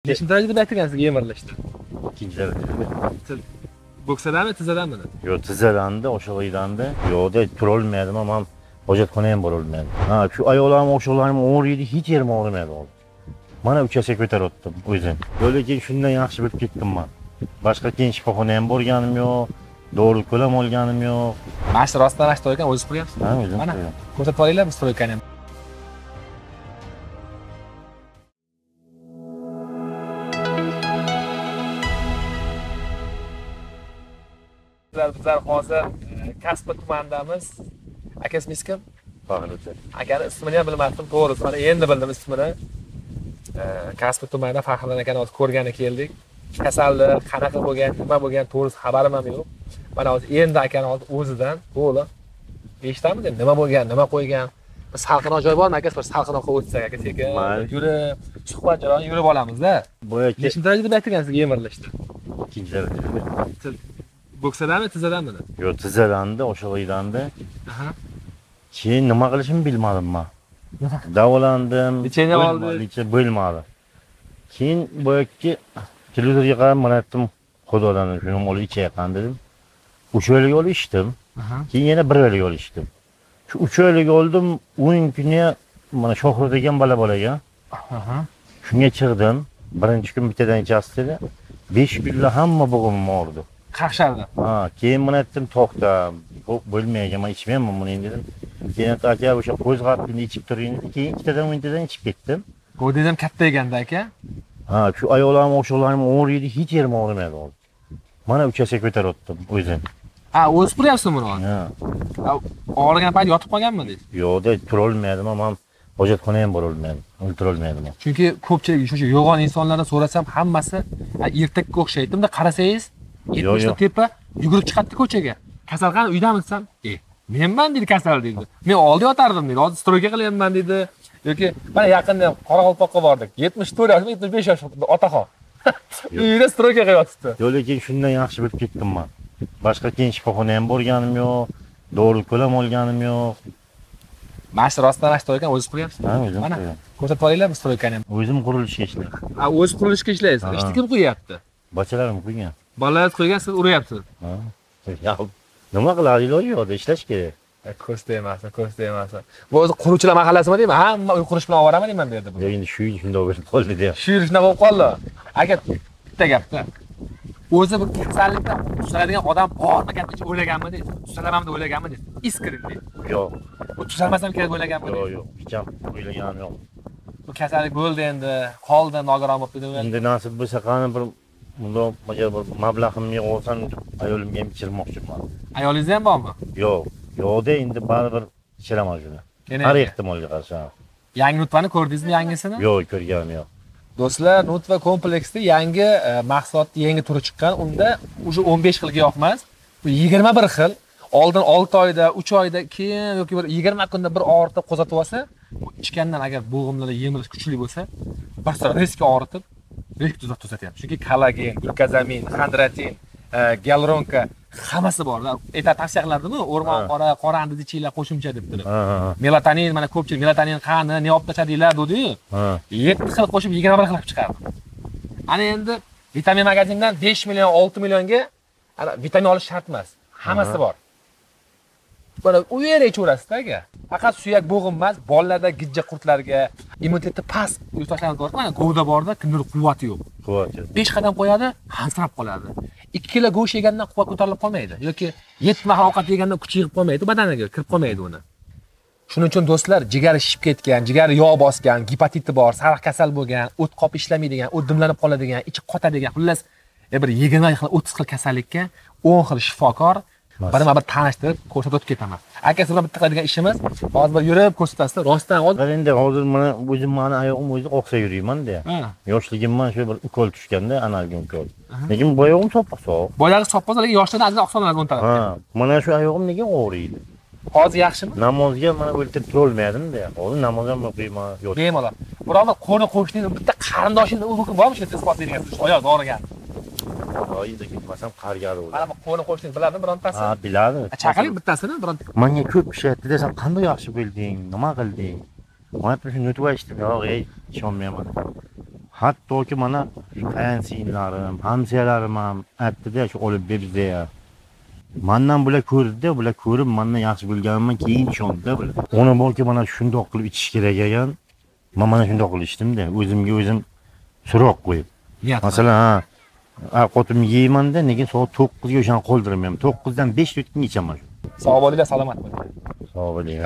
Nechinchi darajada bitirgansiz yemirlashda? İkinci derece. Bo'ksadanmi, tizzadanmi? Yo, tizzadanda, o'shalig'idanda. Yo'da turolmadim ama hojatxona ham borolmadim. Ha, shu ayollarim, o'shalarım og'riydi, hech yerim og'rimadi hozir. Mana 3 yashga ko'tarib o'zim. Lekin shundan yaxshi bo'lib ketdim men. Boshqa keyin shifoxona ham borganim yo'q, dori ko'lam olganim yo'q. Mana shu rostdan stroykan o'zingiz qurgansiz? Ha, o'zim. Mana ko'rsatib olinglarmi stroykani ham? Bizlar hozir Kaspi tumanidamiz. Akasimiz kim? Faxriddin. Akani ismini ham bilmasdim, to'g'risi. Mana endi bildim ismini. Kaspi tumanida Faxriddin akani hozir ko'rgani keldik. Kasallik qanaqa bo'lgan, nima bo'lgan to'g'risi xabarim ham yo'q. Mana hozir endi akani hozir o'zidan to'liq eshitamiz, nima bo'lgan, nima qo'ygan. Biz salqinoq joy bormi, aka? Bir salqinoqqa o'tsak, aka, sekin yurib, suhbat jarayoni yurib olamiz-da. Nechinchi darajada bitirgansiz yemirlashda? İkinci derece. Bo'ksadanmi, tizzadanmi? Yo, tizzadanda, o'shalig'idanda. Aha. Keyin nima qilishimni bilmadim men. Davolandim. Necha yil oldi? Necha bo'lmadi. Keyin boyagi televizorga qarab mana aytdim, Xudodan shuni olib ichayapman dedim. 3 oylik olib ichdim. Keyin yana 1 oylik olib ichdim. Shu 3 oylik oldim, 10 kuni mana Shohru degan bolaga. Shunga chiqdim. Birinchi kun bittadan ichasiz dedi. 5 kunlar hamma bo'g'imim og'ridi. Qaqshardi. Ha, keyin men aytdim, to'xta, bo'lmaydi, men ichmayman buni dedim. Keyin aka o'sha qo'zg'atib ichib turing dedi. Keyin ikkitadan o'ntadan ichib ketdim. Go'dingiz ham katta ekanda aka? Ha, shu ayollarim, o'shalarım og'riydi, hech yerim og'rimadi hozir. Mana 3 yashga ko'tarib o'zim. Ha, o'zi quryapsizmi buni hozir? Ha. Og'rigan payt yotib qolganmi deysiz? Yo'da turolmadim, ama hojatxona ham borolmadim. O'ltirolmadim. Chunki ko'pchilik o'sha yo'g'on insonlardan so'rasam, hammasi ertakka o'xshaydi-da, qarasangiz, 70 tepa yugurib chiqadi ko'chaga. Kasal qani uydami desam, menman deydi kasal deydi. Men oldi yotardim deydi. Hozir stroyka qilyapman deydi. Yoki mana yaqinda Qoraqalpoqqa bordik. 74 yosh, 75 yosh otaxon. Uyda stroyka qilib yotibdi. Lekin shundan yaxshi bo'lib ketdim men. Boshqa keyin shifoxona ham borganim yo'q, dori ko'lam olganim yo'q. Mana shu rostdan stroykan o'zingiz quryapsiz? Ha, o'zim. Mana ko'rsatib olinglarmi stroykani ham? O'zim qurilishga ishlayman. Ha, o'z qurilishga ishlaysiz. Ishni kim qo'yapti? Bachalarim qo'ygan. Bolalar qo'ygan, siz uryapsiz. Ha. Ya, nima qiladi, iloji yo'q, ishlash kerak. Ko'sta emas. Bu o'zi quruvchilar mahallasimi deyman? Hamma uy qurish bilan ovaraman deyman bu yerda. Endi shu yil shunday bo'lib qoldi deyapti. Shu yil shunday bo'lib qoldi. Aka, bitta gapda. O'zi bir kasallikdan tuzaladigan odam bormi kattacha o'ylaganmi deysiz? Tuzalaman deb o'ylaganmi deysiz? Iskirin deysiz. Yo'q. Bu tuzalmasam kerak o'ylaganmi deysiz? Yo'q, hech ham o'ylaganim yo'q. Bu kasallik bo'ldi endi, qoldi, nogiron bo'lib deb. Endi nasib bo'lsa qani bir bunda bir mablag'imni olsam ayolimga ham ichirmoqchiman. Ayolingiz ham bormi? Yo'qda endi baribir ichiraman shuni. Har ehtimolga qarshi. Yangi nutvani ko'rdingizmi, yangisini? Yo'q, ko'rganim yo'q. Do'stlar, Nutva kompleksda yangi mahsulotning yangi turi chiqqan. Unda o'sha 15 xilga yo'qmas. Bu 21 xil. Oldin 6 oyda, 3 oyda, keyin yoki bir 20 kunda bir og'ritib qo'zatib olsa, ichgandan agar bo'g'imlarda yemirish kuchli bo'lsa, bir risk og'ritib, risk tuzatyapti. Chunki kollagen, glukozamin, xondratin, gialuronka hammasi bor. Aytib tavsiya qilardimi? O'rmon qora andiz ichinglar qo'shimcha deb turib. Melatonin, mana ko'pchilik melatonin qani, ne olib tashladinglar dedi-yu. 7 xil qo'shib 21 xil qilib chiqardi. Ana endi vitamin magazindan 5 million, 6 millionga vitamin olish shart emas. Hammasi bor. Buni u yerga ichaverasiz aka. Faqat suyak bo'g'im emas, bolalarda gijja qurtlarga, immuniteti past yurtdoshlarimiz bor. Mana govda borda kimdir quvvati yo'q. 5 qadam qo'yadi, hansirab qoladi. 2 kilo go'sht yegandan quvvat ko'tarilib qolmaydi yoki 7 mahal ovqat yegandan kuchi yig'ib qolmaydi, badaniga kirib qolmaydi uni. Shuning uchun do'stlar, jigari shishib ketgan, jigari yog' bosgan, gepatiti bor, sariq kasal bo'lgan, o't qop ishlamaydigan, o't dimlanib qoladigan, ichi qotadigan, xullas bir 20 xil, 30 xil kasallikka 10 xil shifokor bir tanishtirib ko'rsatib o'tib ketaman. Akasi bilan bitta qiladigan ishimiz, hozir bir yurib ko'rsatasiz, rostdan hozir. Endi hozir mana o'zim mani oyog'im o'zi oqsa yuriyman-da. Yoshligimdan shu bir ukol tushganda, analga ukol. Lekin bu oyog'im soppa-soq. Boyagi soppa, lekin yoshlarda azizlar oqsonlar o'nta. Ha, mana shu oyog'im nega og'riydi? Hozir yaxshimi? Namozga mana o'ltirib turolmadim-da. Hozir namoz ham o'qiyman. Yo'q. Bemalol. Biroq qo'ni qo'shning bitta qarindoshingni o'zi bormi shu isbotlaydigan oyoq og'rigan. Oyda ketmasam qargadi o'zi. Mana bu qo'ni qo'shning biladimi birontasi? Ha, biladi. Chaqiring bittasini bironta. Menga ko'p ish aytdi desam, qanday yaxshi bo'lding, nima qilding? Men shuni nutib aytdim, yo'q, ishonmayman. Hattoki mana qayinsinglarim, hamsiyalarim ham aytdi-da, shu olib ber bizga. Mendan bular ko'rdi-da, bular ko'rib mendan yaxshi bilganimdan keyin ishondi-da bular. Uni balki mana shundoq qilib ichish kerak ekan. Men mana shundoq qilib ichdim-da, o'zimga o'zim so'roq qo'yib. Masalan, ovqatimni yeyman-da, lekin soat 9 ga o'shani qoldirmayman. 9 dan 5 minutga ichaman. Sog' bo'linglar, salomat bo'ling. Sog' bo'ling.